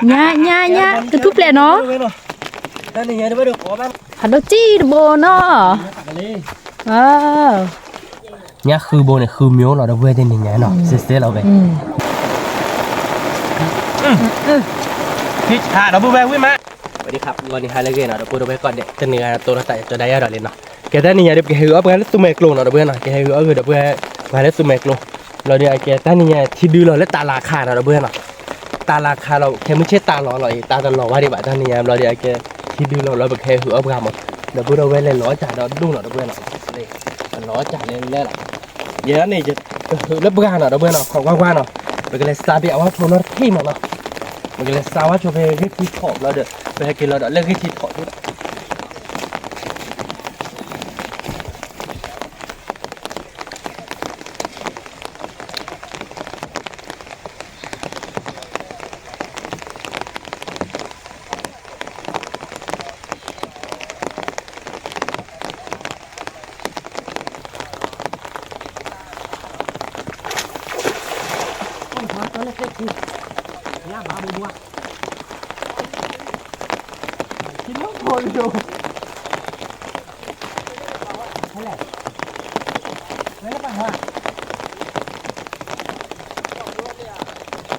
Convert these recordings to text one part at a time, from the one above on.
nhá từ thúc lẹ nó hạt đậu chi bồ nó nhá khư bồ này khư miếu nó đã về trên nhà nó xế là về thì hạ nó về với má vậy đi khắpวันนี้หาเลยเนาะเดี๋ยวพูดไปก่อนเด็กจะเหนื่อยตัวเราแต่จะได้ยาดอกเลยเนาะแกได้นี่เดี๋ยวแกหือเอาไปแล้วตุ้มเมกลงเนาะเดี๋ยวเพื่อนเนาะแกหือเอาคือเดี๋ยวเพื่อนมาแล้วตุ้มเมกลงเราเดี๋ยวแกได้นี่ที่ดูเราแล้วตาราคาเนาะเดี๋ยวเพื่อนเนาะตาราคาเราแค่ไม่ใช่ตาหล่อหรอกตาหล่อว่าดีกว่าได้นี่เราเดี๋ยวแกที่ดูเราแบบแกหือเอาไปหมดเดี๋ยวพูดเราไว้เลยล้อจ่าเราดุ้งเนาะเดี๋ยวเพื่อนเนาะเลยล้อจ่าเลยแหละเดี๋ยวนี่จะหือแล้วเพื่อนเนาะเดี๋ยวเพื่อนเนาะของกว้างๆเนาะไปกันเลยซาบิเอาว่าโฟนร์ที่มันเนาะมันก็เลยสาวว่าโชว์เพลงที่ถอดเราเด้อไปให้กินเราเด้อเรื่องที่ถอดที่กินน้ำคนดูนั่นแหละไม่ได้ป่ะฮะ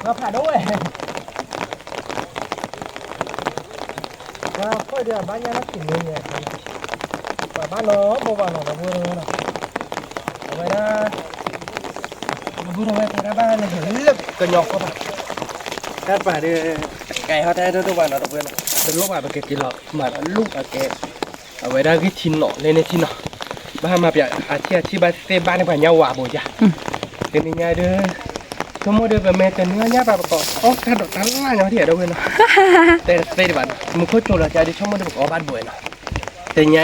เราผ่าด้วยเราค่อยเดี๋ยวบ้านยังนักกินเลยเนี่ยบ้านเราบ่บ้านเราพูดเลยนะเอาไว้นะพูดเอาไว้แต่บ้านเนี่ยเลือกกันยอกเข้าไปด้านป่าเดี๋ยวไก่เขาได้ทุกวันเราเพื่อนเป็นลูกแบบกินหรอกมาลูกแกเอาไว้ได้ที่ทิ้งหนอเลยในทิ้งหนอบ้านมาเปียอาชีพที่บ้านเซบ้านในป่าเงาหวาบ่จ้ะเป็นยังไงเด้อชั่วโมงเดียวแบบแม่แต่เนื้อเนี้ยแบบก็โอ้กระโดดตั้งหน้าเนาะที่เดียวเพื่อนเนาะแต่บ้านมึงเขาโจรใจดิชั่วโมงเดียวก็บ้านบ่อยเนาะแต่เนี้ย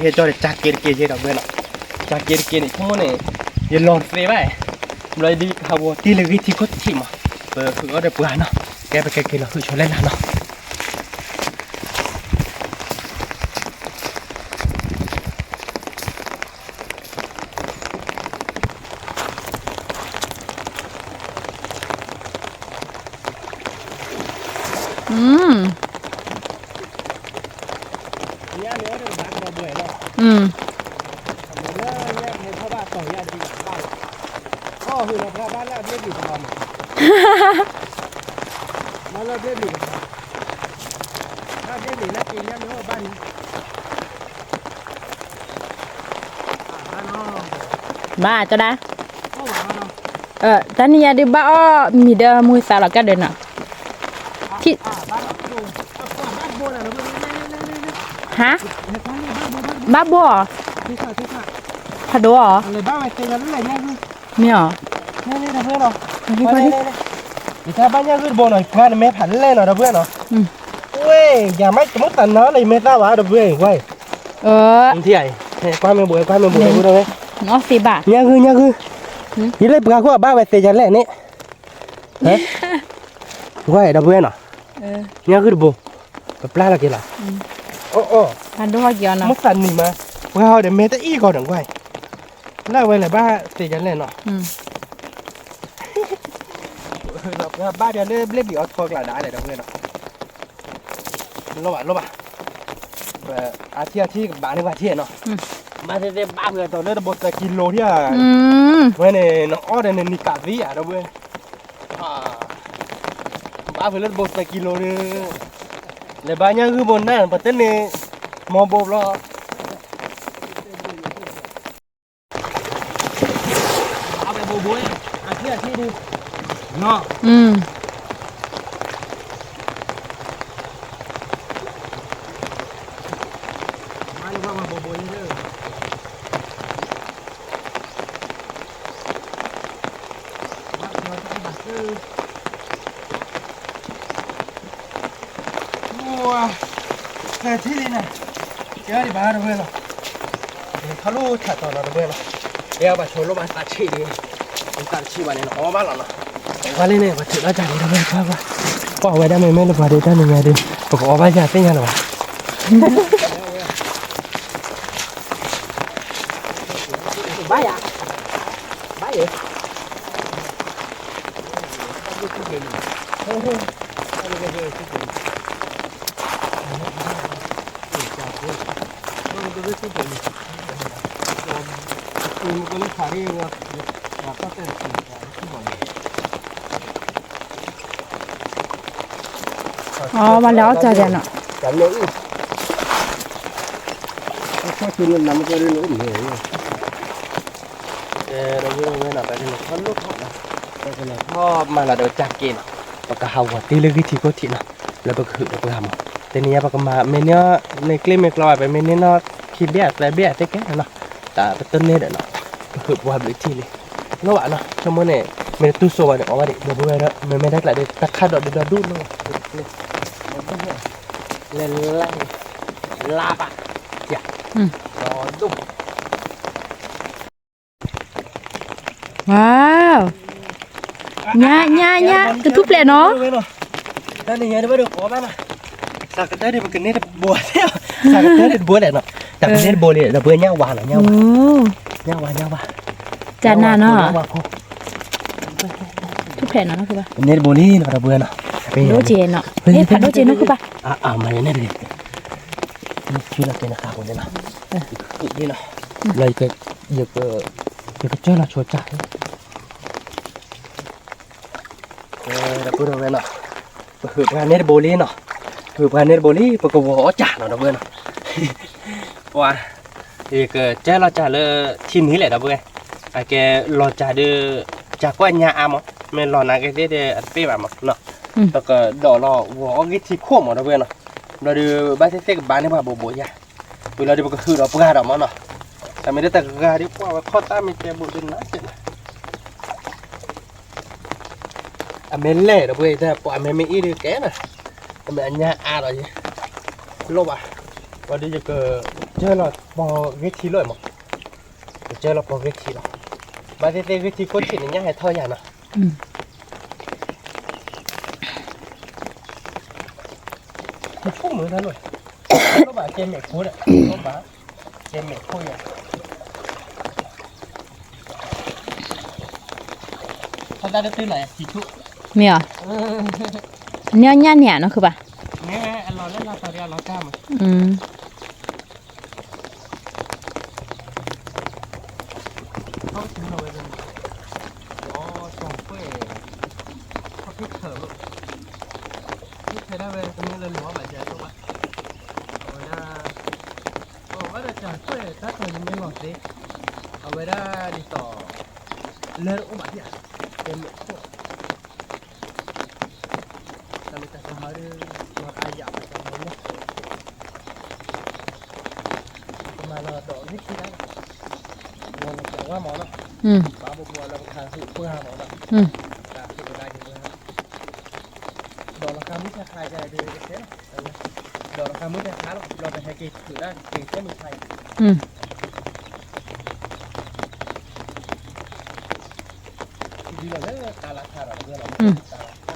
เฮ้ยจอดจากเกย์เจ้าเพื่อนเนาะจากเกย์นี่ชั่วโมงเนี่ยยันหลอนเสียไปเลยดีเขาบอกที่เลยที่เขาทิ้งมาคือก็ได้เปลือยเนาะแกไปกินเราคือชวนเล่นแล้วเนาะเนี่ยเนื้อเดี๋ยวบ้านเราเบื่อแล้วเนื้อในพ่อบ้านต่อยาดีบ้านพ่อคือเราพ่อบ้านแล้วเรียบอยู่ประมาณมาเราเรียบอยู่ถ้าเรียบอยู่แล้วกินเนี่ยเนื้อบ้านนี้บ้าจะได้ตอนนี้ยังได้บ้ามีเดอมือสาวกันเดินอ่ะที่ฮะบ้าบัวผัดดัวเหรออะไรบ้าไปเต็มแล้วอะไรเนี่ยมีเหรอนี่นะเพื่อนเหรอนี่ถ้าบ้านยังขึ้นบนหน่อยงานแม่ผันเล่นหน่อยนะเพื่อนเหรอเว้ยอย่าไม่จะมุดตันเนาะเลยไม่ทราบว่าเพื่อนเว้ยที่ไหนความเป็นบุญพูดเลยเนาะ10 บาทยังคือยี่เล่ปลาขั้วบ้าไปเตะจันแหละนี่เฮ้ยว่าไอ้ดับเบิ้ลเนาะยังคือบุปลาละกี่ละโอ้พันด้วยกี่อันนะมุกสันนี่มาว่าเดี๋ยวเมตอีก่อนหนึ่งไว้แล้วไว้เลยบ้าเตะจันแหละเนาะเราบ้าเดี๋ยวเล่บีออสโฟกหลายได้เลยดับเบิ้ลเนาะลบอ่ะอาเที่กับบ้านนี่ว่าเที่ยเนาะมาเด็ดบ้าเพื่อนตอนนี้เราบอกจะกิโลที่เว้ยเนี่ยน้องอ้อเนี่ยนิกาซีอ่ะเราเว้ยบ้าเพื่อนเราบอกจะกิโลนึงเลยบ้านยังคือบนนั่นประเทศนี้มองบบล้อเอาไปบุ้ยอาเที่ดูเนาะแต่ที่นี่นะเจ้าที่บ้านเราเว้ยเนาะเขาลูกถัดต่อเราเว้ยเนาะเดี๋ยวมาชวนลูกมาตัดชีดีมันตัดชีวันนี้เนาะบ้านเราเนาะวันนี้เนี่ยมาถึงแล้วจ่ายดีเราเว้ยครับว่าก็เอาไว้ได้ไหมไม่รู้ว่าได้ยังไงดีผมก็เอาไว้จ่ายเส้นยังหรอบ้าอย่าบ้าเหรอ อ๋อมาแล้วจ้ะเดี๋ยวเนาะ cảm nhận có chuyện là nằm cái lỗ gì vậy đâu như là phải là thoát lốt thoát này đây là thoát mà là đồ chặt kia và cả hậu quả tí lưỡi thì có thịt nào là bực hự được làm tên này bác mà mình nhớ này claim mình lòiไปmình nó khi bé thế cái này nó ta tên này đấy nó hự qua bị thì nó bạn nó trong món này mình tu sửa được ở đây được bữa đó mìnhได้lại được tắt khát được đút luôn lên la bạc dạ rồi đúng ว้าวญ่กระทุบเลยเนาะ đây này nhớ được có mà sao cái đấy thì mình nên bùa theo sao cái đấy thì bùa lại nó chẳng nên bùa lại là bùa nhau hòa là nhau hòa จานน่ะเนาะทุบแผ่นเนาะคือป่ะ nên bùa đi nó là bùa nó โดเจนเนาะผัดโดเจนเนาะคือป่ะ mà này đi chưa là cái nào khác rồi nè đi nào lấy cái việc chơi là chuột chạy đã bữa đầu nè hụt ra nét bồ li nè hụt ra nét bồ li và cầu võ trả nó đâu bữa nè qua thì cái chơi là trả là teamนี้แหละđâu bữa ai cái lo trả đưa trả qua nhà am mình lo nào cái để ăn bê mà nèแล้วก็ดอกเราหัวกิที่ขั้วหมดแล้วเว้ยเนาะเราดูบ้านเซ็กๆบ้านนี่ว่าบ่ๆย่าเราดูก็คือเราปลาดอกมันเนาะแต่ไม่ได้แต่กาดิว่าข้อตามีแต่บ่ดึงนะเจ้ะอเมเล่เราเว้ยแต่ปอเมไม่อีดีแกน่ะอเมอันยาอาหรอยี่ลบอ่ะว่าดิจะก็เจอเราปอกิที่เลยมั้งเจอเราปอกิที่เนาะบ้านเซ็กๆกิที่คนที่เนี่ยให้เท่าอย่างเนาะphúc mới ra rồi nó bảo trên mẹ cú đấy nó bảo trên mẹ cú vậyเขาได้ตื้อไหนสีชุ มีเหรอเนี่ยเนี่ยเนาะคือป่ะ nghe anh lo lên là tao đi lo cam mà เขาถึงเราเลยอ๋อส่งเฟ้เขาพิเถอะพิเถอะได้เลยตรงนี้เลยหรือว่าแบบเจ้าตัวเอาไว้ได้โอ้ว่าแต่จ่าเฟ้ถ้าเธอยังไม่หมดสิเอาไว้ได้ดีต่อเลิศอุบัติเหตุเป็นหมดพวกแต่ไม่แต่สหายตัวอายาไปตรงนี้นะประมาณเราดอกนิดที่ได้เงินเราว่าหมอเนาะบ้าบัวเราทางสิเพื่อหาหมอเนาะจากที่ได้ที่เพื่อดอกราคาไม่ใช่ขายใจดีเสียดอกราคาไม่ใช่ขายเราไปให้เกย์ถือได้เกย์แค่มือไทยดีกว่าเลยตาราคาเราเพื่อเราตาราคา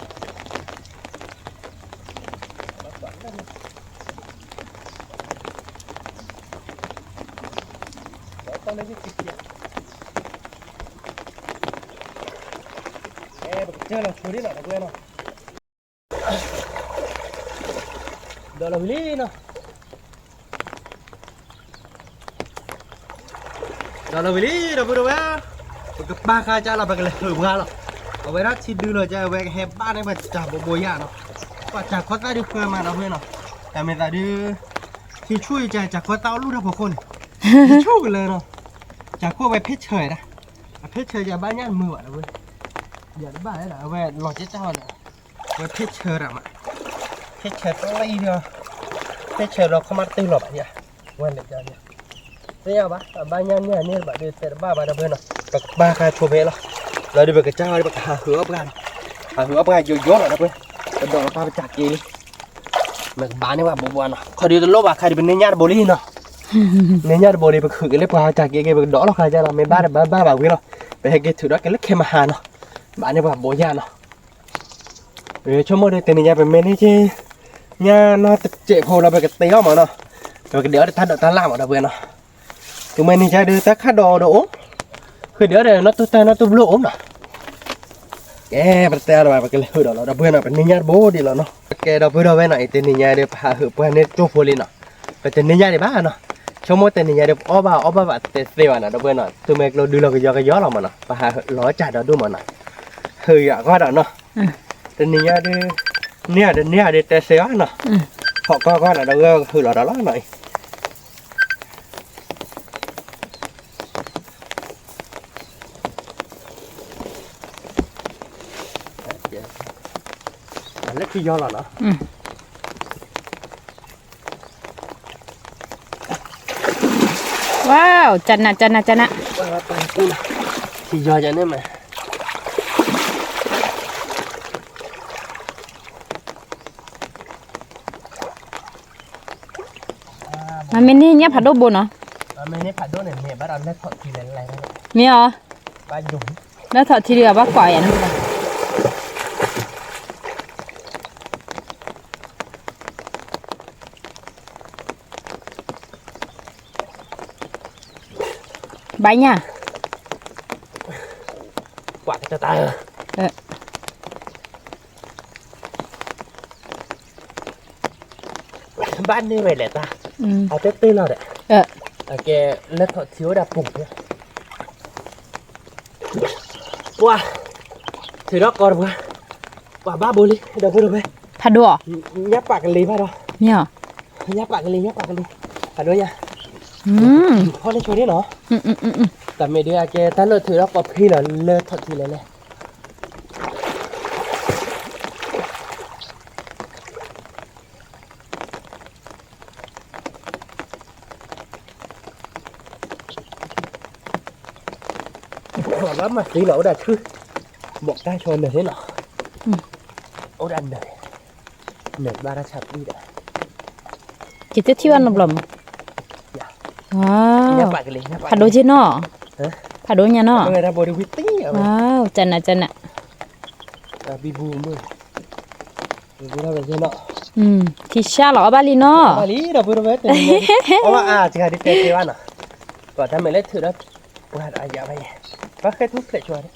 เราฝันได้ไหมเราต้องเล่นที่ติดเกียร์เจอเราช่วยได้หน่อยนะเพื่อนเนาะเดี๋ยวเราวิ่งเนาะเดี๋ยวเราวิ่งเราไปดูว่ากับบ้าข้าจ้าเราไปกันเลยหรือว่าเราเอาไว้รัดชิดดูเลยจะเอาไว้แฮปบ้านให้มันจับโบยาเนาะก็จากข้อตาดูเพื่อมาเราเพื่อนเนาะแต่ไม่ตาดูที่ช่วยใจจากข้อตาลูกทั้งพวกคนช่วยกันเลยเนาะจากข้อไปเพชรเฉยนะเพชรเฉยจากบ้านย่านมือวะเราเว้ยอย่าได้บ้าเลยนะเอาไว้หลอกเจ้าเนี่ยไว้เพชรเฉยอะเพชรเฉยต้องไล่เดียวเพชรเฉยเราเข้ามาตีหลบเนี่ยวันเด็กจังเนี่ยเนี่ยบ้าบ้านย่านเนี่ยนี่บ้าเดือดแต่บ้าเราเพื่อนเนาะกับบ้าข้าโชว์เพลเราดูแบบเจ้าดูแบบหาหัวกันเยอะๆหน่อยนะเพื่อนกระโดดปลาไปจักกีมันบ้านนี่ว่าบัวเนาะคอยดูตัวโลบะใครเป็นเนื้อโบลี่เนาะเนื้อโบลี่ไปขืนกันเลยปลาจักกีไปดอกเราใครจะเราไม่บ้าแบบนี้เนาะไปให้กินถือดอกกันเล็กเข้มาหาเนาะบ้านนี่ว่าบัวยาเนาะชั่วโมงเดียวแต่เนี่ยเป็นเมนี่ที่เนี่ยเนาะเจ็บพอเราไปกระเตี้ยวมาเนาะเดี๋ยวทัดดอกตาล่ามาเพื่อนเนาะถึงเมนี่ใช้ดูแต่ข้าดอโดคือเดี๋ยวnó tôi lỗ ốm nè cái bắt tay là cái lưỡi đó là bây giờเป็นนิยายโบดีแล้วเนาะ cái đó bữa đó bên này tên nhà để hạ hữu bên này chụp phô lên nọ cái tên nhà để bán nọ trong mỗi tên nhà để ó ba tên xe mà nọ đó bên nọ tụi mình đưa lo cái gió lòng mà nọ và hạ ló chả đó đúng mà nọ hơi ạ qua đó nọ tên nhà để tên xe nọ họ có là đâu hơi ló đó này lấy cái gió là nó wow chân nè thì gió cho nên mà mà mình đi nhấp hạt đỗ bồn hả mình đi phải đỗ này mẹ bắt đầu lấy thọ thì lại mẹ à ba dùng lấy thọ thì được bác quả vậy nè bánh nha quả cái tay bán như vậy lẽ ta ở tết tươi nào đấy ở cái lớp thọ thiếu đã bụng nhá wow thì đó còn vừa quả ba bồ ly đâu vừa đâu vậy thật đùa nhấp bạc cái ly vào đó nhá nhấp bạc cái ly thật đó nha thôi lên chỗ đấy nóแต่ไม่ได้แกถ้าเราถือแล้วก็พี่เราเลิกถอดทีเลยบอกว่ามาสีเหลาได้คือบอกได้ชนเลยเหรอโอ้ดันเลยเหนื่อยบ้าราชัดดีได้ chỉ tiếp theo ăn lầm lầm wow phạt đôi trên nó phạt đôi nhà nó wow chân nè bị bù mưa bù ra về trên nó thì sao lọ ba li nó ba li đâu bù ra về chỉ là đi tê ăn à cònถ้าไม่เล่นถือแล้วปวดอะไรอย่างไรก็แค่ทุบเสร็จชัวร์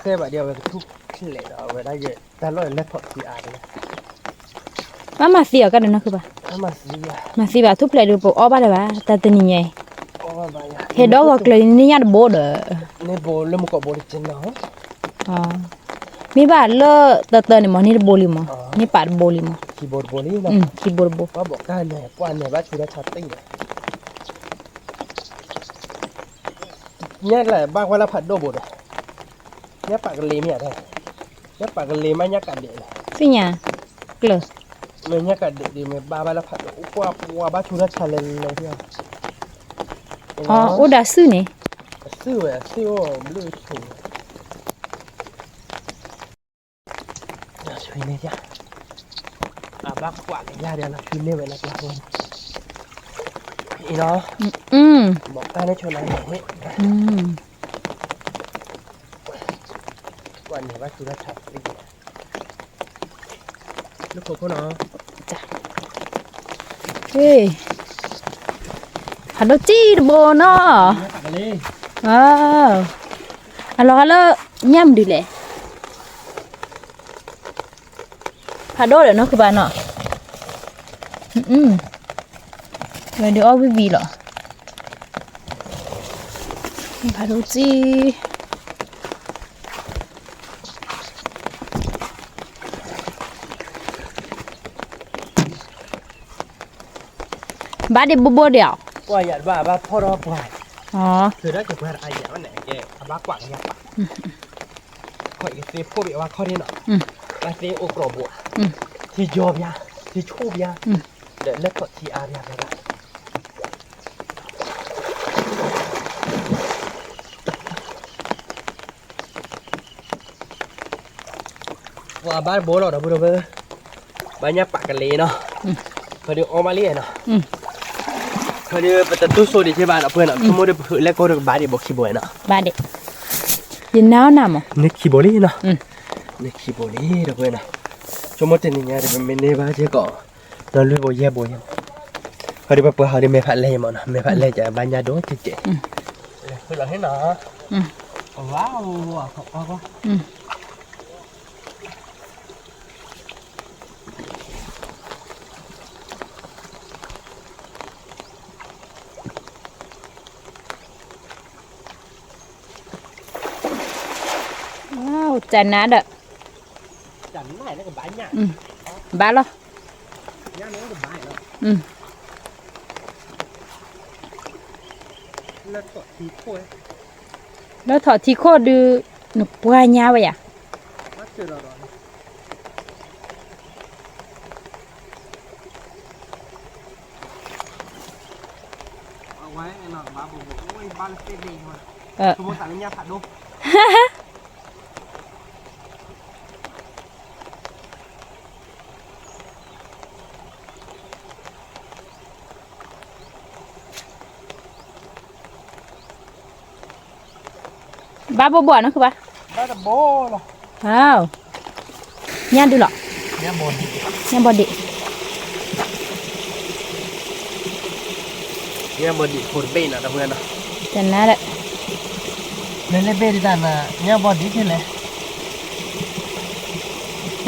แค่แบบเดียวแบบทุบเละเอาไว้ได้เยอะแต่เราเล่นพอสีอาร์เลยmà xì ở cái này nó cứ bà mà xì bà thúc lại được bộ ó ba đây bà ta tên gì nhỉ thế đó gọi là ní nhát bố đỡ ní bố lên một cọ bố đi trên nó mi bà lơ tờ này mà ní bố lìm mà ní bạn bố lìm mà keyboard bố lìm keyboard bố có bộ cái này quan này bác chú đã chặt tinh nhắc lại bác qua là phạt đô bột này nhắc bạn cái lìm nhỉ đây nhắc bạn cái lìm mà nhắc cả điện này phi nhà lơ mình nhắc cả điện thì mình ba là phạt đô qua bác chú đã chặt lên này thôi ô đã sư này sư blue chủ suy này chứ bác quả cái da đây là suy này vậy là cái hơn thì nó bỏ tay nó cho này hết quả này bác chú đã chặt đi lúc của nó ê hạt đỗ chi bồ nó alo nhâm đi lẹ hạt đỗ để nó cứ bàn nọ rồi được ao vì lọ hạt đỗ chi ba đi bố đẻo qua nhận ba phô đó quài từ đó chụp ra ai vậy này kìa ba quảng nhá khỏi cái xe phô bị ba khó đi nọ ba xe ô cỏ bộ thì job ya thì chụp ya để lấy cọ thì à ya này qua ba bố rồi đó bố đâu ba nhát bạc cái lê nó phải được ôm ali nó phải được bắt đầu số đi chơi bạn ở bên nó chúng tôi được lấy cô được ba đi bộ keyboard nó ba đi nhìn nào nằm nè keyboard đi nó nè keyboard đi được bên nó chúng tôi tên nhà thì mình này ba chơi cọ nó lười bộ dễ bộ nhá phải được bắt đầu đi mẹ phải lấy mà nó mẹ phải lấy cho ba nhà đó chơi chơi phải là thế nào wow quá จันนะเด้อ จันไหนแล้วก็บ้านเนี่ย บ้านเหรย่านี้ก็บ้านแล้วแล้วก็ทีโค้ย แล้วถอดทีโคดูหนุปัวญาไว้อ่ะ มาเจอเราเอาไว้หน่อยบ้าบอกโอ้ยบ้านเต็มเลยสมมติสั่งเนี่ยผัดดูบ้าบ่นะคือบ้า บ้านจะโบหรอ ว้าวย่านดูหรอ เนี่ยบน ย่านบอดิ เนี่ยบนดิคนเบ้น่ะเพื่อนนะ จันนะแหละ เล่นเบ้ดีแต่น่ะเนี่ยบนดิใช่ไหม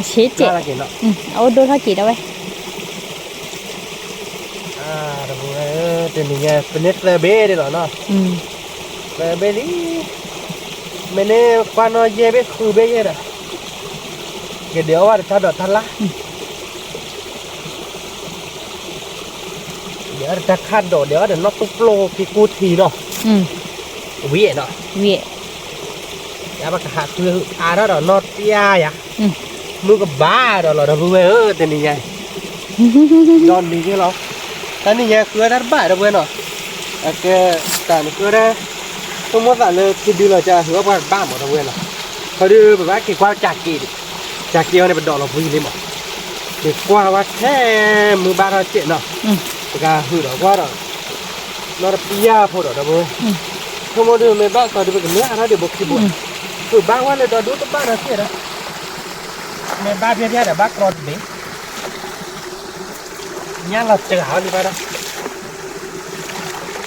เช็ดเจ็บเอาโดนเขาจีดเอาไว้ แต่ผมเป็นยังไงเป็นเน็ตเลยเบ้ดีหรอเนาะเลยเบ้ดิไม่เน่ควานเย่เบ้คือเบ้เย่ละเดี๋ยวว่าถ้าดอดทันละเดี๋ยวจะคัดดอกเดี๋ยวเดี๋ยวน็อตตุ๊กโลกี่กูทีเนาะวิ่งเนาะ วิ่ง อย่ามาขาดคือแล้วดอกน็อตยาอย่ามือกับบ้าดอกเราเพื่อนแต่นี่ไงดอนดีที่เราแต่นี่ไงคือด้านบ้าเราเพื่อนเนาะโอเคแต่นี่คือได้สมมติว่าเลยคือดูเราจะถือว่าบ้าหมดเราเพื่อนเนาะเขาดูแบบว่ากี่กว่าจากกี่เนี่ยเป็นดอกเราพูดเลยหมดกี่กว่าว่าแค่มือบ้าเราเจ็บเนาะแต่ก็คือดอกว่าเราปียาพอดอกเราเพื่อนสมมติว่าไม่บ้าตอนเดี๋ยวเป็นเนื้อเราเดี๋ยวบอกกี่บุญคือบ้าว่าเลยดอกดูตัวบ้าเราเสียนะไม่บ้าเพี้ยเดี๋ยวบ้ากรอดเด็กเนี่ยเราจะหาดีไปนะ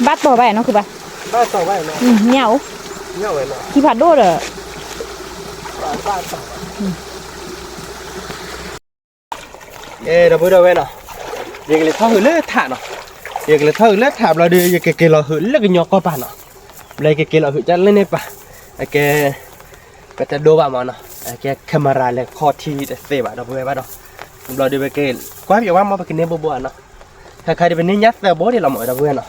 บ้าต่อไปเนาะคือบ้า บ้าต่อไปเนาะเหนียวไว้เนาะที่ผัดโดดอ่ะบ้าต่อเราพูดเอาไว้เนาะยังเลยเท่าหือเลือดถาเนาะยังเลยเท่าหือเลือดถาเราดูยังเกเราหือเลือดกันยอกก็ป่ะเนาะเลยเกเราหือจะเล่นในป่ะไอ้เกก็จะดูบ้ามันเนาะไอ้เกแคมราเลยคอทีเสพเราพูดไว้เนาะเราดูไปเกลกว่าอย่างว่ามาไปกินเนื้อบัวเนาะถ้าใครจะเป็นเนื้อยัดเสือโบดีเราหมดเราเพื่อนเนาะ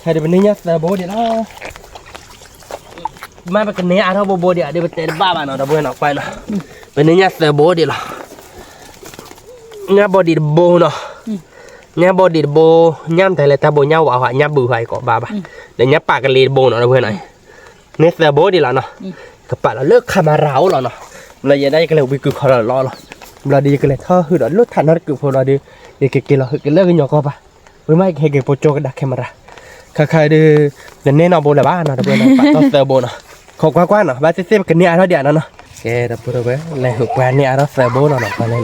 ใครจะเป็นเนื้อยัดเสือโบดีเรามาไปกินเนื้ออาร์โบดีเดี๋ยวไปเตะบ้าบ้านเนาะเราเพื่อนเนาะไปเนาะเป็นเนื้อยัดเสือโบดีเราเนื้อบดีโบเนาะเนื้อบดีโบย่ำแต่ละตาโบย่ำว่าย่ำบือไฟก่อบ้าเดี๋ยวย่ำปากกันเลยโบเนาะเราเพื่อนหน่อยเนื้อเสือโบดีเราเนาะกับปากเราเลิกขามาร้าวเราเนาะเราอย่าได้กันเลยวิกุเขาเราล้อเราดีกันเลยถ้าคือเราลุดทันเราเกือบพอเราดีเด็กเราคือกันเลิกกันยอกป่ะไม่ให้เก็บโปรโจกันดักแคมราใครๆดูเดี๋ยวเน้นเอาโบละบ้านเนาะเดี๋ยวปัดต้องเซอร์โบเนาะขอบกว้างๆเนาะบ้านเซ่ๆกันเนี่ยเราเดี๋ยวเนาะแกเดี๋ยวพูดเอาไว้เลยหุบแหวนเนี่ยเราเซอร์โบเนาะไปเลย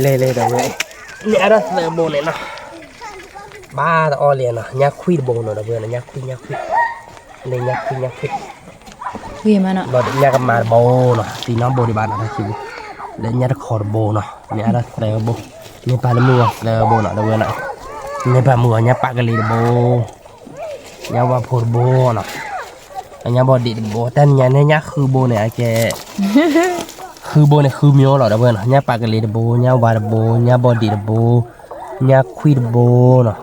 เล่ๆเดี๋ยวเลยเนี่ยเราเซอร์โบเลยเนาะบ้าตะออเลียนเนาะยักษ์คุยโบเนาะเดี๋ยวนะยักษ์คุยเลยยักษ์คุยวิ่งมาเนาะเราเดี๋ยวกันมาโบเนาะตีน้องโบดีบ้านนะคิวเดี๋ยวยัดคอร์โบเนาะเนี่ยเราเซอร์โบเนี่ยปลาเมือเซอร์โบเนาะเดี๋ยวนะเนี่ยปลาเมือเนี่ยปากกันเลยโบเนี่ยว่าพอร์โบเนาะเนี่ยบอดีโบแต่เนี่ยคือโบเนี่ยแกคือโบเนี่ยคือมิโอเนาะเดี๋ยวนะเนี่ยปากกันเลยโบเนี่ยวาร์โบเนี่ยบอดีโบเนี่ยควิดโบเนาะ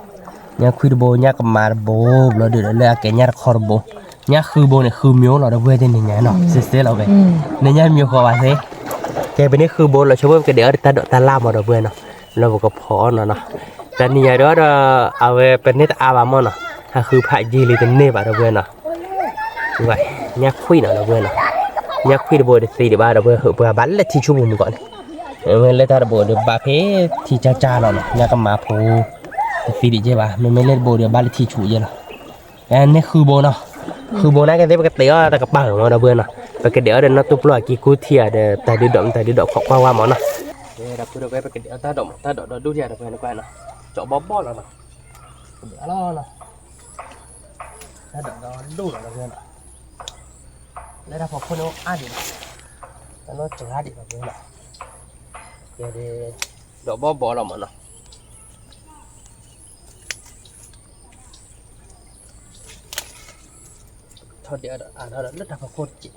เนี่ยควิดโบเนี่ยกับมาโบเราเดี๋ยวเลยแกเนี่ยคอร์โบเนี่ยคือโบเนี่ยคือมิโอเนาะเดี๋ยวเนี่ยเนาะเสียเราไปเนี่ยมิโอเขาว่าเซ่แกเป็นนี่คือโบเราชอบว่าแกเดี๋ยวตาล่ามาเดี๋ยวเนาะเราบอกกับพ่อเนาะแต่เนี่ยเดี๋ยวเอาไปเป็นนี่ตาอาบามเนาะถ้าคือพระยีรีเป็นนี่แบบเดี๋ยวเนาะไว้เนี่ยคุยเนาะเดี๋ยวเนาะเนี่ยคุยโบเดี๋ยวสี่เดี๋ยวบ้าเดี๋ยวเผื่อบ้านเลยที่ชุ่มก่อนเมื่อเลยถ้าโบเดี๋ยวบ้าเพที่จ้าเนาะเนี่ยก็มาพูสี่เดี๋ยวใช่ป่ะไม่เล่นโบเดี๋ยวบ้านเลยที่ชุ่มเยอะเนาะอันนี้คือโบเนาะคือโบนั่นก็ได้ไปกระเตะแต่กระเป๋าเนาะเดี๋ยวเนาะไปกระเดี๋ยวเดี๋ยวนัดตุ๊บลอยกี่กูเทียเดี๋ยวแต่ดูดอกขอกว่าหมอเนาะเดี๋ยวเราพูดเอาไว้ไปกระเดี๋ยวตาดอกดูเทียเดี๋ยวไปนะเนาะเจาะบ๊อบแล้วเนาะเดี๋ยวรอเนาะตาดอกดูแล้วเพื่อนแล้วถ้าพอคนเอาดิแล้วเราจะดิแบบนี้เนาะเดี๋ยวดอกบ๊อบแล้วหมอเนาะท อดเดียวเท่านั้นแล้วทำโคตรจิ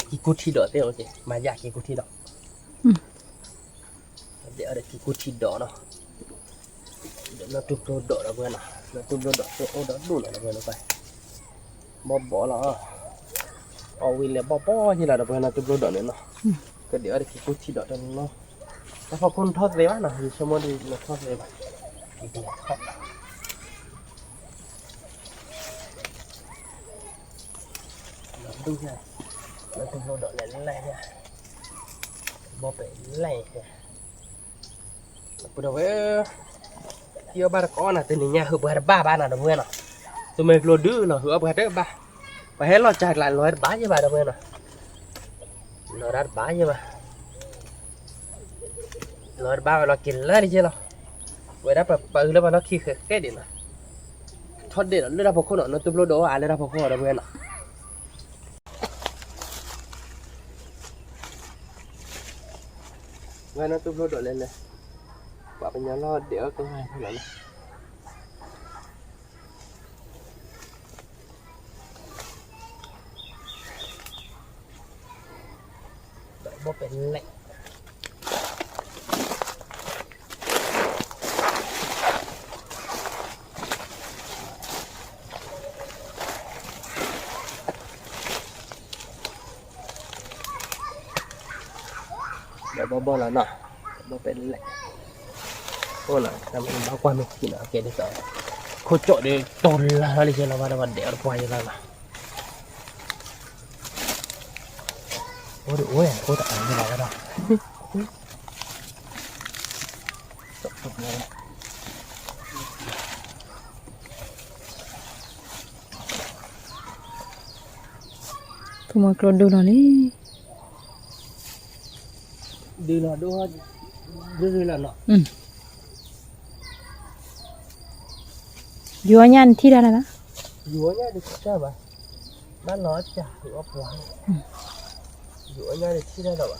กี่กุฏิดอกเตี้ยวจิมาอยากกี่กุฏิดอกเดี๋ยวได้กี่กุฏิดอกเนาะเดี๋ยวเราตุบโดดเราเพื่อนนะเราตุบโดดโอ้ดอกดูหน่อยเราเพื่อนไปบ่ละเอาวินเลยบ่ที่เราเพื่อนนะตุบโดดเนี่ยเนาะก็เดี๋ยวได้กี่กุฏิดอกเนาะแต่พอคนทอดเลยว่านะอยู่ชั่วโมงดีเราทอดเลยว่าอีกทีทอดดูไงเราตุบโดดเนี่ยอะไรเนี่ยบ่เป็นไรเนี่ยปุถุเวที่ว่าบ้านก้อนน่ะตัวนี้เนี่ยคือบ้านบ้านน่ะเด้อเพื่อนน่ะตัวเมฆโลดื้อเนาะคือบ้านเด้อบ้าไปให้เราจ่ายหลายร้อยบาทยังไงเด้อเพื่อนน่ะเราได้บาทยังไงร้อยบาทเรากินเลยดิเจ้าเนาะเวลาไปแล้วเราขี้แค่เดียวน่ะทอดเด็ดเลือดพวกคนเนาะตุ้มโลดอะไรเลือดพวกคนเด้อเพื่อนน่ะเงินตุ้มโลดเล่นเลยว่าเป็นยังรอดเดี๋ยวก็ให้เท่านั้นบ่เป็นไรเดี๋ยวบ่แล้วเนาะบ่เป็นไรโอ้ล่ะทำให้บ้าความไม่กินอ่ะเกณฑ์ที่สองโคจรเดี๋ยวโตละอะไรเช่นเราวันเดี๋ยวเราไปยังไงโอ้ดูโอ้ยโคตรอ่านไม่ได้แล้วเนาะจบเลยทุกคนกดดูหน่อยนี่ดูหน่อยดูแล้วเนาะยัวยันที่ได้แล้วนะยัวยันที่ได้ป่ะบ้านเราจ้ะยัวปลายัวยันที่ได้แล้วป่ะ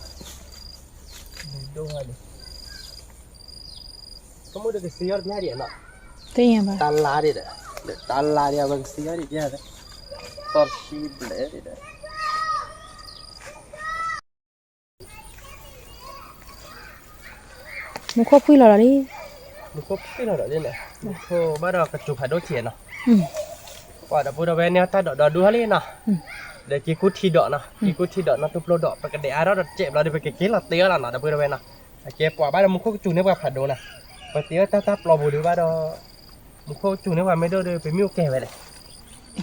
ดูฮะดิkamu udah kesiar nya dia nak tanya apa talari dah talari abang kesiar dia dah torsi beli dia muka pui lah ni muka pui lah dia ni muka baru kecup hado cian lah wah dah pun dah banyak tak dah dua kali nah dah kikut tidak nah kikut tidak nah tu perlu dok pakai dia ada dah cep lah dia pakai kilat tiga lah nah dah pun dah banyak nah cep wah baru muka kecup ni buat hado nahไปเตี้ยตาปลอบดูว่าดอมุขจูเนี่ยว่าไม่ได้ไปมิ้วแก่ไปเลย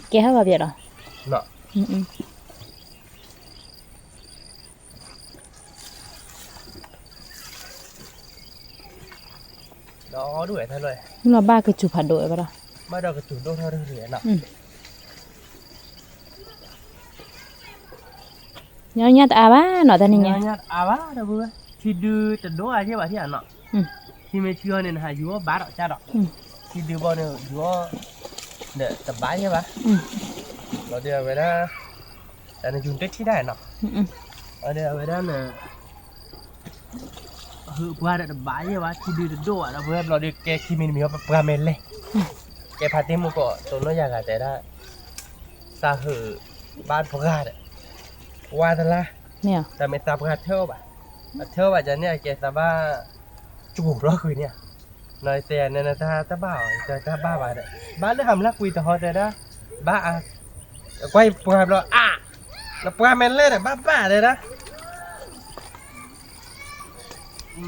แก่ว่าเบียดหรอเนาะดอด้วยท่านเลยเราบ้าคือจูผัดโดยป่ะล่ะบ้าดอกระจุโดเท่าเหรียญน่ะnhát à ba nọ ta nè nhát à ba đâu vừa thì đưa từ đó ai chứ bà thì à nọ khi mấy chưa nên hai dúa bá đọ cha đọ khi đưa bao nhiêu dúa để tập bá chứ bà rồi đi về đó tại nó dùng tết thìได้nọ ở đây về đó nè hự qua để tập bá chứ bà khi đưa từ đó là vừa rồi đi cái khi mình có pra men lên cái phạt tim một cọ tụi nó già cả thế đó ta hự ban pra đấy qua thật là nèแต่ไม่ตาpra theo bàจะเนี่ยแกตาบ้าจูบแล้วคุยเนี่ยนายเตียนเนี่ยนะถ้าบ้าจะบ้าไปเลยบ้าเรื่องทำรักคุยแต่ฮอแต่ได้บ้าอ่ะไว้ปล่อยเราอ่ะเราปล่อยมันเลยแต่บ้าเลยนะ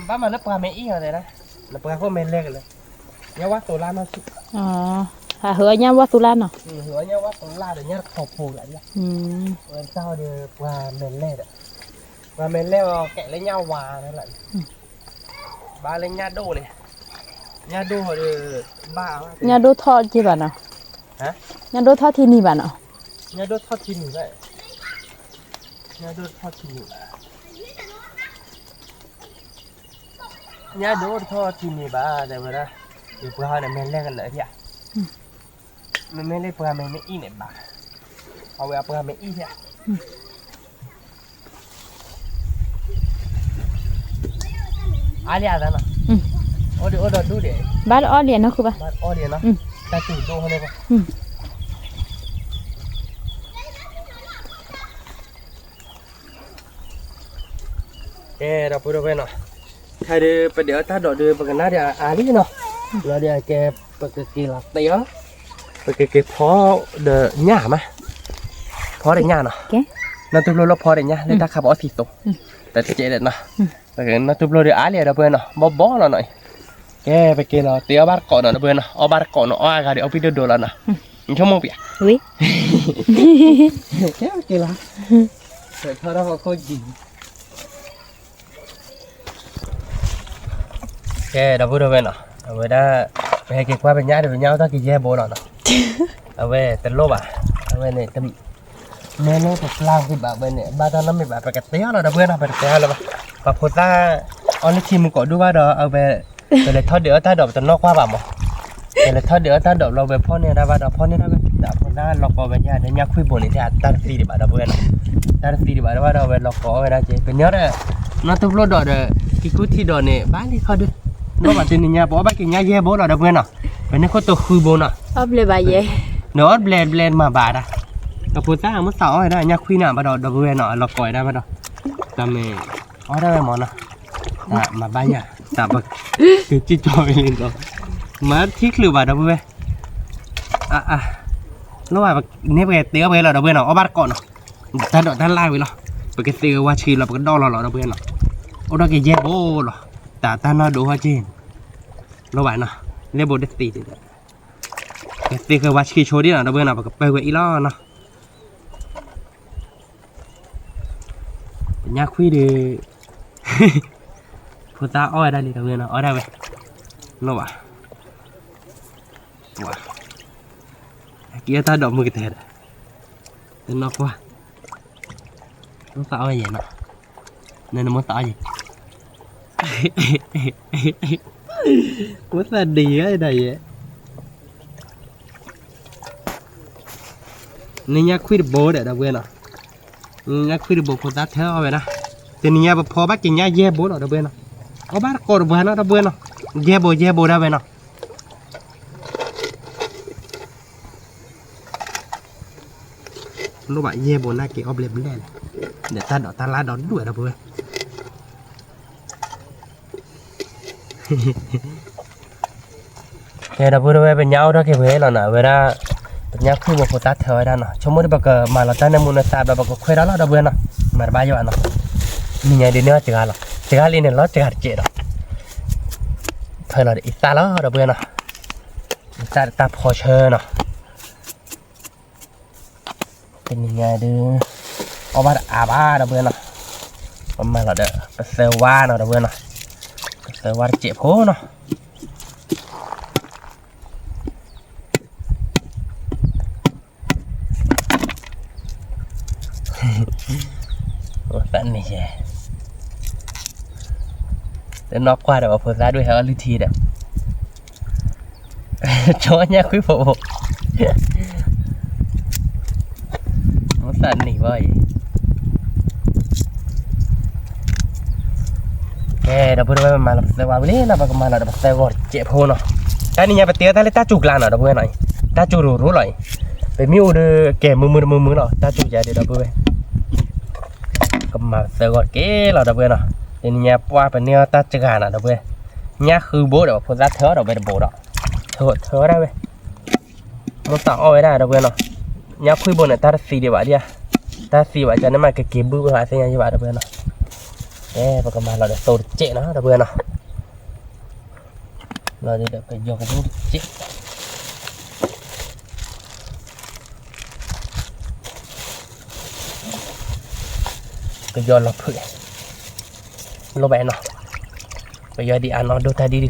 บ้ามันแล้วปล่อยมันอีกเลยนะเราปล่อยพวกมันเล็กเลยเนี่ยว่าตัวล้านมาสุดอ๋อหาเหือเนี่ยว่าตัวล้านเนาะเหือเนี่ยว่าตัวล้านเดี๋ยวเนี่ยขอบโผล่อะไรเนี่ยวันเช้าเดี๋ยวปล่อยมันเล็กปล่อยมันเล็กแกะเลยเนี่ยวานั่นแหละba lên nhà đô này nhà đô họ ba nhà đô thọ chi bạn nào hả nhà đô thọ thì ni bạn nào nhà đô thọ thì ni vậy nhà đô thọ thì ni nhà đô thọ thì ni ba đây mà đó thì bữa hôm này mình lên gần nữa đi à mình lên bữa mình ít này baเอาไว้bữa mình ít đi à ai đi à đó nè ở đó đủ để bán ở liền nó cứ ba bán ở liền nó ta chủ đô hơn đây không เราพูดไปเนาะใครเดือไปเดี๋ยวตาดอกเดือปกันน่าจะอาลีเนาะเราเดี๋ยวแกปกติหลักเตี้ยปกติพอเดือหญ้ามาพอได้หญ้าเนาะนั่นตุ้มเราพอได้หญ้าเลยตาขับออฟฟิศตัวแต่เจ๊เด็ดเนาะแต่เห็นนั่นตุ้มเราเดืออาลีเราเพื่อนเนาะบ่เราหน่อยแกไปกินเราเตี้ยบ้านเกาะเนาะเพื่อนเนาะเอาบ้านเกาะเนาะเอาอะไรเอาไปเดือดแล้วเนาะชั่วโมงเปียอุ้ยแกไปกินละแต่ถ้าเราเขายิงแกเราพูดไปเนาะเอาไว้ได้ไปให้เก็บว่าเป็นญาติเป็นญาติต้องกินแย่โบเนาะเอาไว้เป็นโลบอ่ะเอาไว้เนี่ยเมนูตัวกลางคือแบบเนี่ยบ้านตอนนั้นไม่แบบปกติเราเพื่อนเราปกติเราปะพุทธะอันนี้ทีมก็ดูว่าเราเอาไปเลยทอดเดือดถ้าดอกจะนอกว่าแบบมั้งเลยทอดเดือดถ้าดอกเราไปพ่อเนี่ยได้ว่าเราพ่อเนี่ยได้แต่พุทธะเราก็เป็นญาติเนี่ยคุยบนนี่ที่ตัดสีดีแบบเราเพื่อนตัดสีดีแบบว่าเราไปเราก็เอาไว้ได้เจ๊เป็นเนื้อเนี่ยนั่นทุกโลดอกเนี่ยที่กูที่ดอกเนี่ยบ้านที่เขาดูน้องมาที่นี่เนี่ยบอกว่ากินยาเย่โบเราเพื่อนเนาะเป็นนี่เขาตัวคุยบนเนาะอับเลยใบเย่เนาะเบลนมาบาดอ่ะกับพุทธะมันสาวให้ได้ยาคุยหน้ามาดอกเพื่อนเนาะเราก่อยได้มาดอกจำเองอ๋อได้ไหมหมอนะมาบ้านเนี่ยแต่แบบคือจิตจอยเลยก็มาที่คลือบาดเพื่อนแล้วว่าเนี่ยไปเตี้ยไปเราเพื่อนเนาะเอาบ้านก่อนเนาะท่านดอกท่านไล่ไปหรอไปเตี้ยว่าชีเราไปดอกเราเพื่อนเนาะเอาดอกเย่โบหรอแต่ท่านน่าดูว่าจริงเราไหวเนาะเรียบโบได้ตีเลยตีคือว่าชีโชว์ดิเนาะเพื่อนเนาะไปเวอีล้อเนาะยาคุยดีพุทธะอ้อยได้เลยเพื่อนเนาะอ้อยได้ไหมเราไหวkia ta đổ mười cái thẻ nên nó quá nó tạo cái gì nó nên nó muốn tạo gì quá là đi ấy đây vậy nên nhá khui được bố để đâu quên à nhá khui được bố của ta theo vậy nè thì nhá phò bác nhá dê bố ở đâu quên à có bác cột được nó đâu quên à dê bố đâu vậy nè nó bảo dê bồ na kia ốp lên để ta đỏ ta lá đón đuổi đâu vui cái đâu vui đâu bên nhau đó cái về là nè về ra nhau khi một ta thời đó nè trong mỗi bậc mà là ta nên muốn ta bậc khuê đó là đâu vui nè mà bao nhiêu anh nè mình nhảy đi nữa chỉ ga lên này nó chỉ ga chết rồi thời là ít ta đó đâu vui nè ta phò chơi nèเป็นยังไงดูเอาบ้าบ้าเพื่อนเนาะประมาณเราเด้อเซลว่าเนาะเพื่อนเนาะเซลว่าเจ็บโผเนาะโอ้สันนี่ใช่แต่นอกกว่าเดี๋ยวพูดซะด้วยเหรอลิทีเด้อโจ้เนี่ยคุยโผสันนี่บ่อยแกเราพูดว่ามาเราว่าวันนี้เราบอกมาเราแต่ว่าเจ็บหัวเนาะแต่นี่ยังไปเตี้ยแต่เลยตาจุกลานเนาะเราพูดหน่อยตาจุกรู้หน่อยไปมิวเด้อแกมือเนาะตาจุกใหญ่เดี๋ยวเราพูดไปก็มาแต่ว่าแกเราพูดเนาะแต่นี่ยังว่าเป็นเนี่ยตาจุกลานเนาะเราพูดเนี่ยคือโบเดี๋ยวพูดรัดเธอเราไปโบเนาะเธอได้ไหมมันต่อเอาไว้ได้เราพูดเนาะnhá khui bồn này ta xì đi bạn đi ta xì bạn cho nó mà cái kiếm bự lại xem như bạn được bên nào và cầm mà là để tô trệ nó được bên nào là đi được cái vô cái trệ cái vô lọc thử lô bè nào bây giờ đi ăn nó đôi ta đi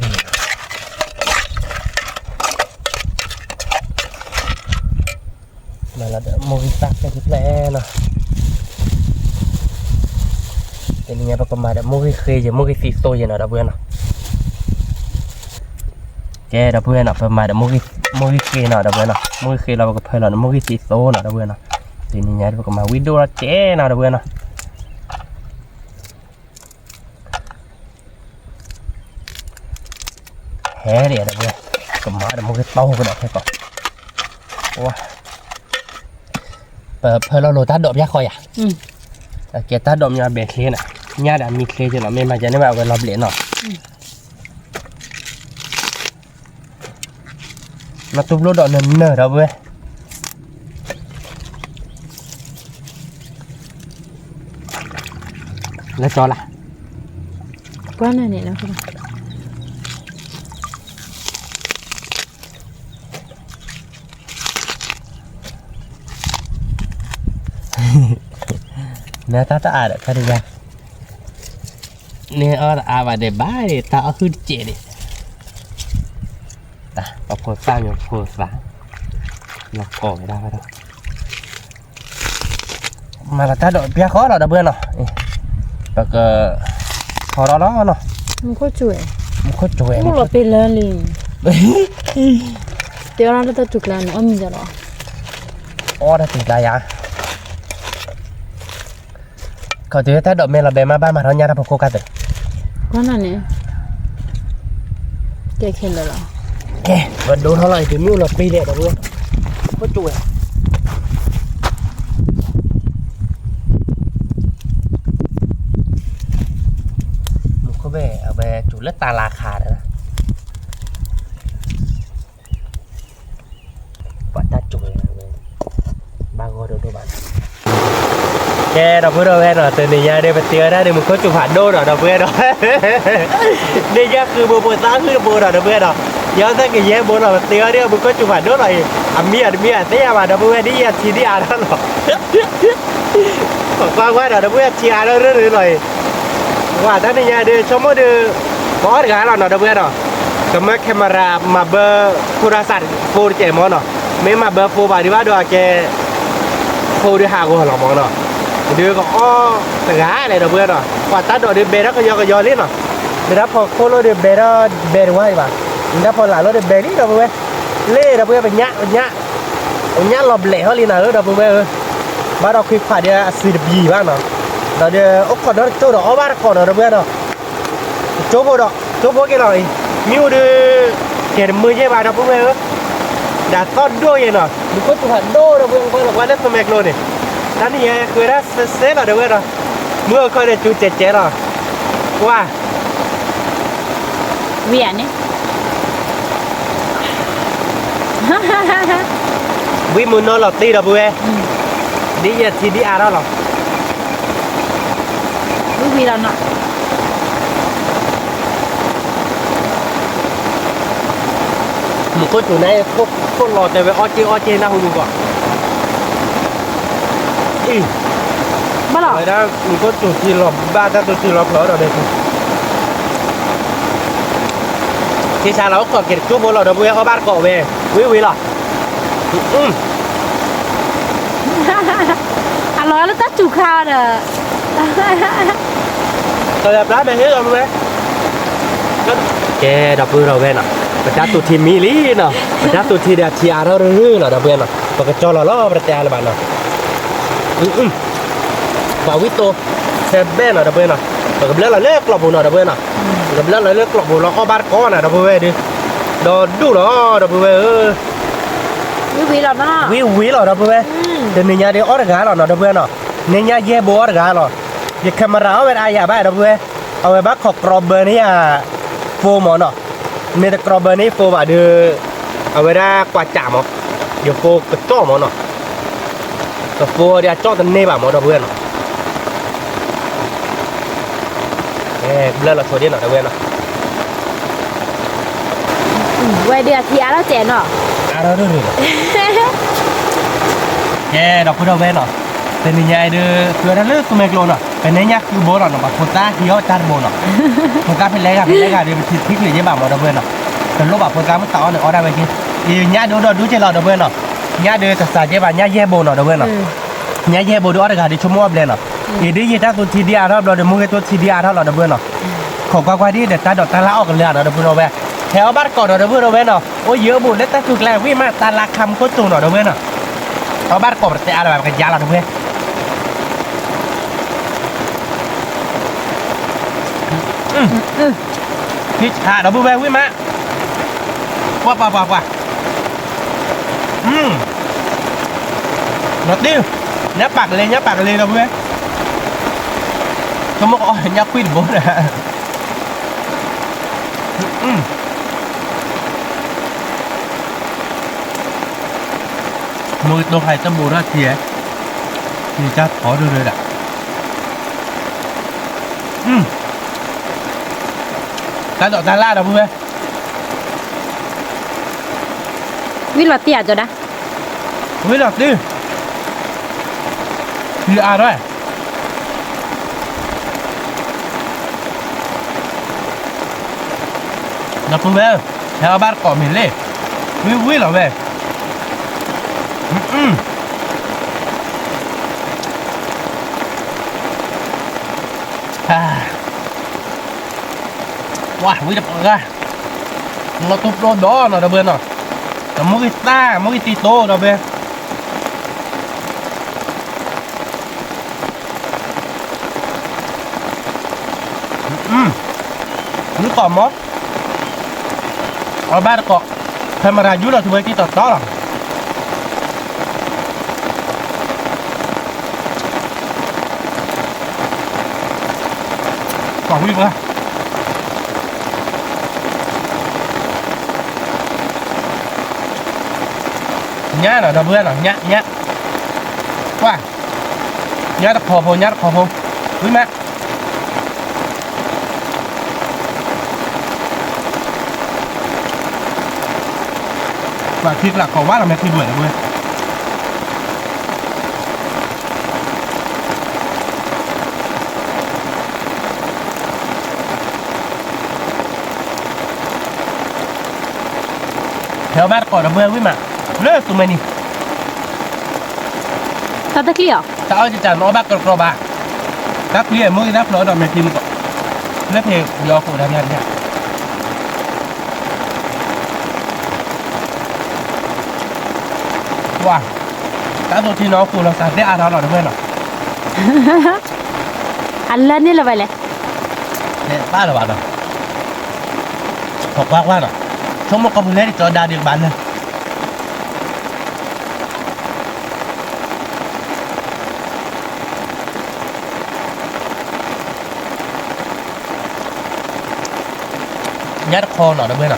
mà là mua cái sạc cái lẽ nè thì nhà bà con mà đã mua cái khê gì mua cái xì xôi gì nào đã vươn nào cái đã vươn nào mà đã mua cái khê nào đã vươn nào mua cái khê là bà con là mua cái xì xôi nào đã vươn nào thì nhà bà con mà video là chế nào đã vươn nào hé để đã vươn còn mà đã mua cái to cái đó thế cònเพอเราโรตัดดอกยาคอยอ่ะเกียร์ตัดดอกยาเบรคเลยนะ nhà đã mì khê cho nó mềm mà cho nó vào cái lọp lẽ nó tụp lỗ đỏ nở đâu vậy là cho là quá này này nó không nè ta ada cái gì nè ở à để bá để ta hư chết điเอาโพสร้างอยู่โพสร้างหลอกก่อไม่ได้ไม่ได้มาละจ้าดอกเบี้ยขอดอกดับเบิ้ลเนาะแล้วก็ขอร้องเนาะ มันก็จุ๋ย มันก็จ่วย มันก็เป็นเลยลิงเดี๋ยวเราจะจุกแล้วเนาะมีจะหรออ๋อได้ติดได้ยังเขาจะถ้าดอกเมลาเบมาบ้านมาทำยาทำพวกกันเถอะก็นั่นเนี่ยแกเข็นเลยเหรอแกวันดูเท่าไหร่ถึงนิ้วเราปีเด็ดดับเบิ้ลก็จ่วยเอาไปจุดเลือดตาราคาเลยนะปัดตาจุยนะบางคนดูบ้านแกเราพูดเราแค่หน่อยแต่เนี่ยเดี๋ยวไปเตี้ยได้เดี๋ยวมึงก็จุดผ่านโดนหน่อยเราเพื่อนหน่อยเนี่ยคือโบโบซ่าคือโบหน่อยเราเพื่อนหน่อยย้อนถ้าเกิดแย่โบหน่อยเตี้ยเดี๋ยวมึงก็จุดผ่านโดนหน่อยเมียเตี้ยมาเราเพื่อนนี่ทีนี่อ่านแล้วหรอฟังไว้หน่อยเราเพื่อนทีอ่านแล้วเรื่อยๆหน่อยว่าท่านเนี่ยเดี๋ยวชมว่าเดี๋ยวบอสกันเราเนาะเดี๋ยวเพื่อนเนาะก็มาแคมรามาเบอร์โทรศัพท์โฟร์เจมอนเนาะไม่มาเบอร์โฟร์บาดีว่าดูอาแกโฟร์ดีหากูหล่อมองเนาะเดี๋ยวก็อ้อแต่ง่ายเลยเดี๋ยวเพื่อนเนาะว่าตัดดอกเดี๋ยวเบร์ก็ยอเล่นเนาะเดี๋ยวพอโคโลเดี๋ยวเบร์ว่าดีป่ะเดี๋ยวพอหลังเราเดี๋ยวเบร์นี่เดี๋ยวเพื่อนเล่เดี๋ยวเพื่อนเป็นยะหลบเหล่เขาลีน่ะเดี๋ยวเพื่อนบ้านเราคุยผ่านเดี๋ยวสีดบีบ้างเนาะเราเดี๋ยวโอ้ก่อนเราโจ้ดอกบ้านก่อนเราเพื่อนเนาะโจ้โบกี่หน่อยมิวเดือเก็บมือเย่บาเราเพื่อนด่าต้นด้วยเนาะมันก็ถูกหันโดเราเพื่อนบอกว่าเล่นสมัยโลนี่ท่านนี่คือได้เซ่เราเพื่อนเนาะเมื่อเคยได้จูเจ๊เนาะว่าเวียนนี่วิมุนนอเราตีเราเพื่อนนี่ยัดทีดีอาร์เราวิวีเราเนาะมันก็อยู่ในพวกรอแต่ไปออเจนะคุณดูก่อนบ้าหรอไม่ได้มันก็จุดที่รอบ้านถ้าจุดที่รอเพลเราเด็กที่ชาเราก็เก็บจุ๊บเราเดี๋ยวไปเอาบ้านเกาะไปวิหรออร่อยแล้วตัดจุกข้าวเด้อตัวแบบร้านแบบนี้เราไหมแกดับเบิลเราเว้นอ่ะประจักษ์ตัวทีมมิลี่เนาะประจักษ์ตัวทีเดียร์ทีอาร์เราเรื่อยๆเนาะดับเบิลเนาะปกติจอเราประจักษ์อะไรบ้างเนาะบ่าวิโตเซเบ้เนาะดับเบิลเนาะปกติเราเลิกกลับบุญเนาะดับเบิลเนาะปกติเราเลิกกลับบุญเราเอาบ้านก้อนเนาะดับเบิลดิโดนดูเนาะดับเบิลวิเราเนาะวิเราดับเบิลเดี๋ยวนี้เดี๋ยวออร์กาเราเนาะดับเบิลเนาะเนี่ยเย่บัวออร์กาเราอย่าแคมราเอาไว้ได้อย่าบ้าดับเบิลเอาไว้บ้าขอกรอบเบอร์นี่โฟมเนาะเมื่อกรอบเบอร์นี้โฟว่าเดือเอาไว้ได้กว่าจ่ามเดี๋ยวโฟก็จ่อมเนาะก็โฟเดี๋ยวจ่อตันเน่บ่าดับเบิลเนาะเบลเราโซเดียมเนาะดับเบิลเนาะไว้เดียวทีอาร์เราเจ๋งเนาะเราดูดิดอกพุทธเวทเนาะเป็นยังไงเด้อคือถ้าเลือกสมัยโลน่ะเป็นยังไงคือโบราณเนาะแบบโคต้าเที่ยวจัดโบเนาะโคต้าเป็นไรกันเดี๋ยวมันพลิกเลยยังแบบเราดับเบิลเนาะเป็นรูปแบบโคต้ามันต่อเนี่ยเอาได้ไปกินเนี่ยดูเจเราดับเบิลเนาะเนี่ยเดือดสัสๆยังแบบเนี่ยแย่โบเนาะดับเบิลเนาะเนี่ยแย่โบดูอะไรกันเดี๋ยวชั่วโมงเลยเนาะเดี๋ยวยี่ถ้าตัวทีดีอาร์เราเดี๋ยวมึงให้ตัวทีดีอาร์เราดับเบิลเนาะของกว่าที่เดี๋ยวตาดอกตาละออกกันเลยเนาะดับเบิลเอาไว้แถวบ้านก่อนดับเบิลเอาไว้เนาะโอ้ยเยอะบุญเล็กแต่ถูกแล้ววิ่งมาตาละคำโคตรตัวเนาะดับเบิลเนาะเอาบ้านก่อนแต่อะไรแบบกันยาเราดับเบิลนี่ดับเบิลวิ่งมาว่านัดดิเนื้อปากเลยดับเบิล เขาบอกอ๋อยักษ์ควินโบนะมือตัวใครจะมูราเทียนี่จะขอดูเลยแหละการต่อการล่านะเพื่อนวิลลาเตียจ้ะนะวิลลาตีมีอะไรด้วยนับเพื่อนแถวบ้านเกาะมิลเล่วิลล่าเว้ยว้าวิจะเปิดอะเราตุบโดนดอเนาะเบนเนาะแต่มุกิต้ามุกิตีโตเบนนี่ก่อนมั้งเอาบ้านเกาะทำอะไรยุ่งเราถึงไปที่ต่อหรอก่อนวิ่งละnhá là đâu bữa nào nhá nhá qua nhá đặc hồ nhá đặc hồ quý mẹ và thịt là có bát là mẹ thịt đuổi rồi theo bát còn là bữa quý mẹ lỡ tụi mày nè sao thế kia tao chỉ chả nói bác cờ bà đáp kia mới đáp lỡ rồi mày tìm cọ lớp thì do phụ đàn nhân nha wow đã rồi thì nó phụ là sao để ăn nó rồi được không ăn lên đi là vậy lẽ để ba là bạn rồi học quá quá rồi không có công nghệ cho đa được bạn này nhát kho nào đó bên nào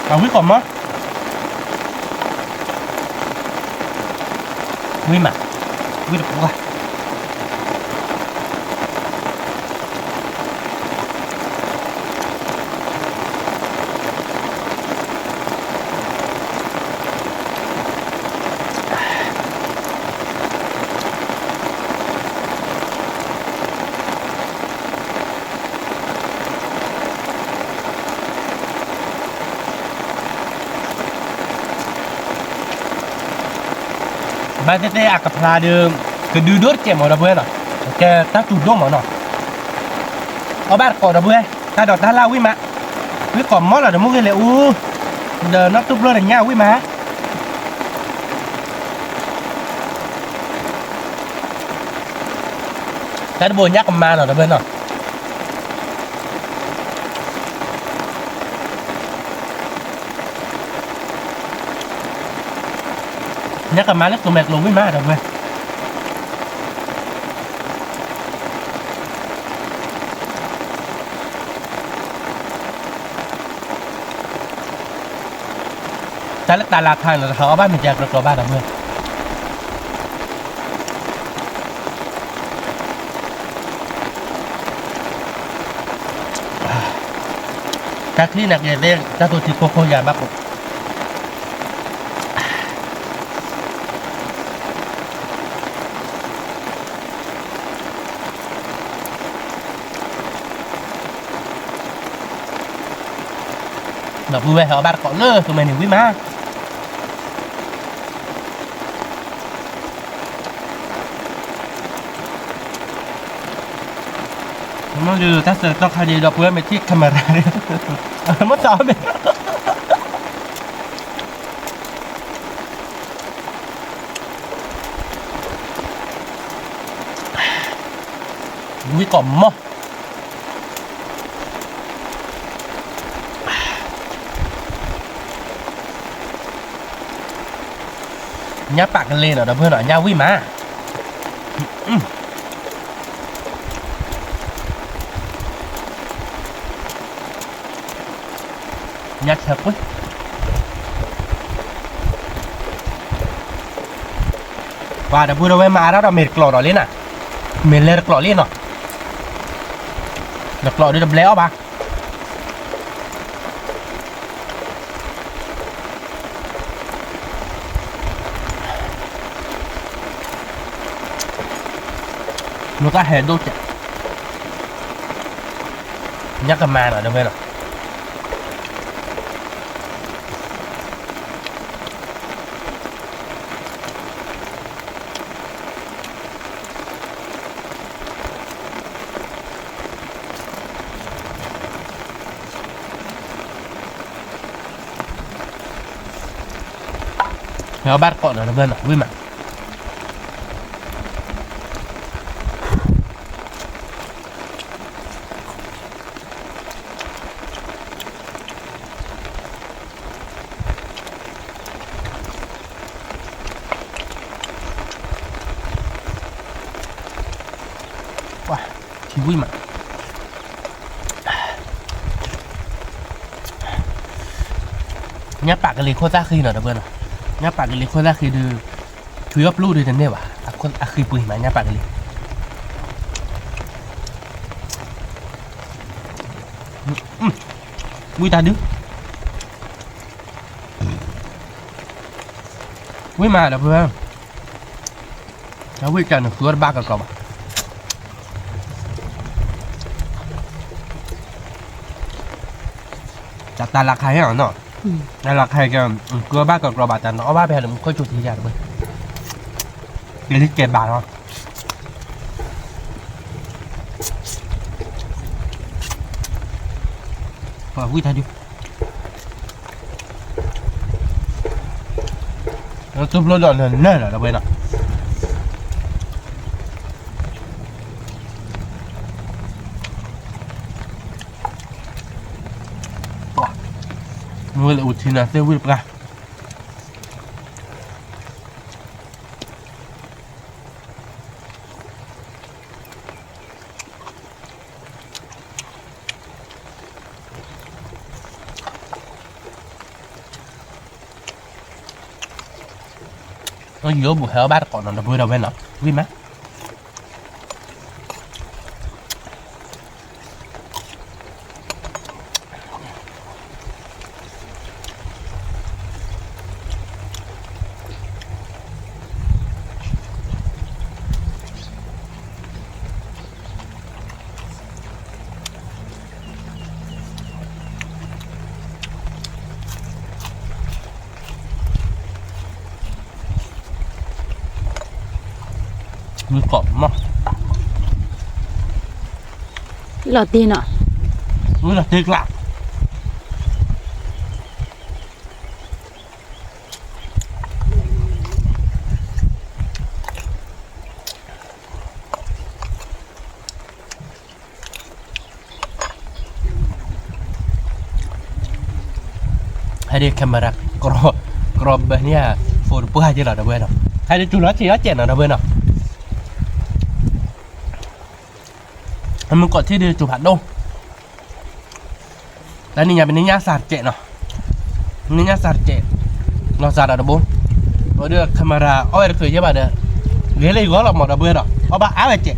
còn biết còn mất nguy mà nguy được quá ba tete akap pla de kedudur ke mo da buena ke ta tu do mo no o ba ko da bue ta do ta la wi ma wi ko mo la da mo ge le u de nó tu lo da nya wi ma ta bo nya ko ma no da buena nhắc cả má nó tụi mệt luôn với má rồi quên ta lắc ta lạc hàng là họ bắt mình chặt được rồi ba đồng quên các khi nạc lên ta tụi thì cô già bác đọc vui họ bắt có lơ tụi mày nhiều quý má nó như ta sẽ tao khai đi đọc với mấy chiếc camera đi mất sao vậy quý cỏ mò nhá bạc lên ở đó vừa ở nhau với má nhá thật quá và đã vừa đâu em má đó là mệt cỏ đó lên à mệt lên cỏ lên rồi đập cỏ đi đập léo bà nó ta hẹn đâu chạy nhắc cái màn ở đâu bên rồi nó bắt cọn ở đâu bên rồi vui mà thì vui mà nhát bạc cái lý khô ra khi nào đó bên rồi nhát bạc cái lý khô ra khi đưa chui ấp lú đi đến đâyว่ะคนkhi bùi mà nhát bạc cái lý vui ta đứa vui mà đó bên nó vui cả nó khứa ba cả cọpจัดตาราคาให้หน่อยเนาะแต่ราคาก็กลัวบ้ากับกลัวบาทแต่เนาะบ้าไปหามันค่อยจุดทีอย่างเลยเดี๋ยวที่เก็บบาทเนาะพอวิ่งทันดิแล้วจุบรถหล่อนเน่เหรอเราไปเนาะมือละอุดทีน่ะเส้นวิ่งปะnó giữa buổi heo bát còn nó vừa đầu bên nó vui máมือกรอบมาก หลอดตีนอ่ะ มือละติ๊กละให้ได้แคมรากรอบแบบนี้โฟนเพื่อให้เราได้เว้ยเนาะให้ได้จุดละทีละเจ็ดเราได้เว้ยเนาะมันกดที่เดือจุผัดดงแล้วนี่ยังเป็นนิยาศาสตร์เจเนาะนิยาศาสตร์เจเราศาสตร์อะไรบ้างเราเดือคาเมราเอาไปเคยใช่ป่ะเด้อเรื่องอะไรก็เราหมดเราเบื่อหรอเอาบ้าเอาไปเจ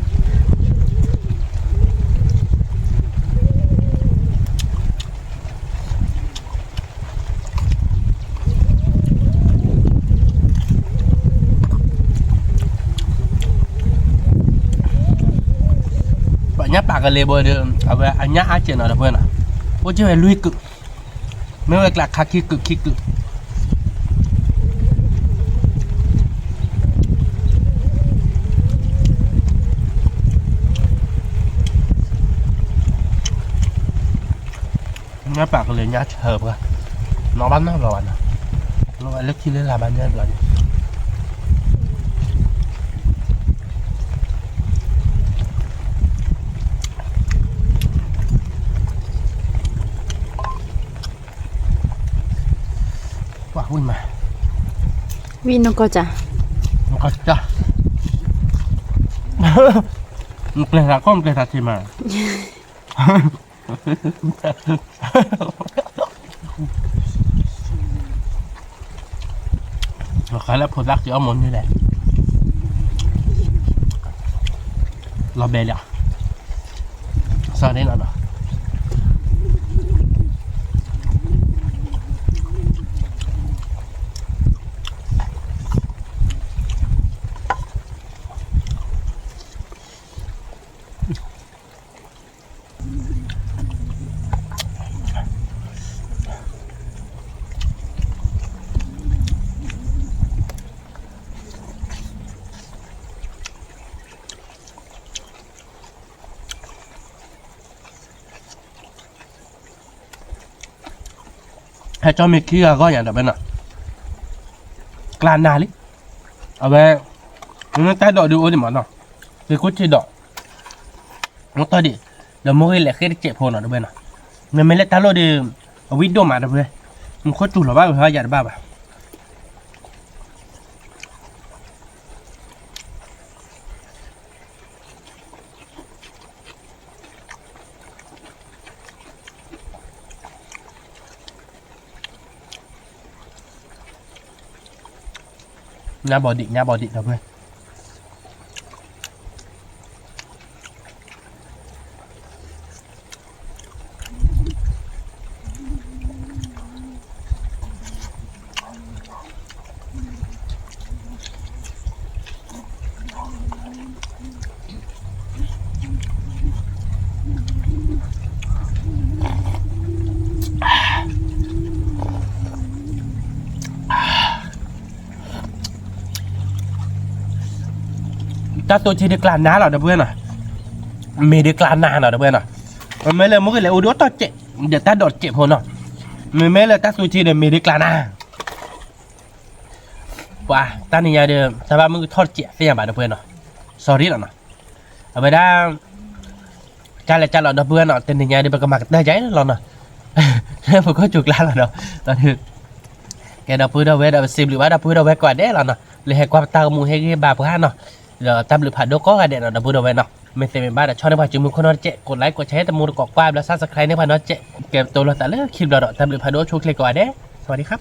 nhá bạc cái lề bờ đường ở về anh nhá chuyện ở đâu bên à ôi chứ phải lui cực mấy cái là khá cực nhá bạc cái lề nhá hợp cả nó bắn nó rồi nó phải lúc khi lên là bắn nhá rồi quá vui mà วินนก็จ้ะ Kacah. Pelihara kau pelihara cima. Kalau produk dia aman ni lah. Lebih lah. Sari nak dah. Hai cho mình kia có nhận được bên nào clan nào đi ở bên nó tay đội được đi mà nó thì có chơi đội nó tay đi là mỗi lại cái chạy phone ở bên nào mình lấy tay lôi đi ở video mà được bên mình có chủ là bao nhiêu giờ bao à nhà bò định đâu ơi ta tôi chỉ được làm ná là được bên à mày được làm ná là được bên à mấy lần mỗi cái lại đốt tao chạy để ta đọt chạy hồn à mấy lần ta tôi chỉ được mày được làm ná wow ta này nhà được ta ba mươi thọt chạy xe bà được bên à sorry là nè ở bên đó cha là được bên à tên này nhà được cái mặt đây giấy là nè phải có chuột lá là đâu là được cái đó bữa đâu về đâu xem được bữa đâu bữa đâu về quả đấy là nè lấy qua tao mua hay cái bà bữa ăn nè rồi tam lực phản đô có cái điện là bữa đầu về nào mình xem mình ba đã cho nên bà chúng mình không nói chuyệnกดไลค์กดแชร์แต่มูดกอกป้ายแล้วซับสไครต์ในพันน้อยเจ๊เก็บตัวเราแต่เลือกคลิปเราtam lực phản đôช่วยคลิกก่อนเด้สวัสดีครับ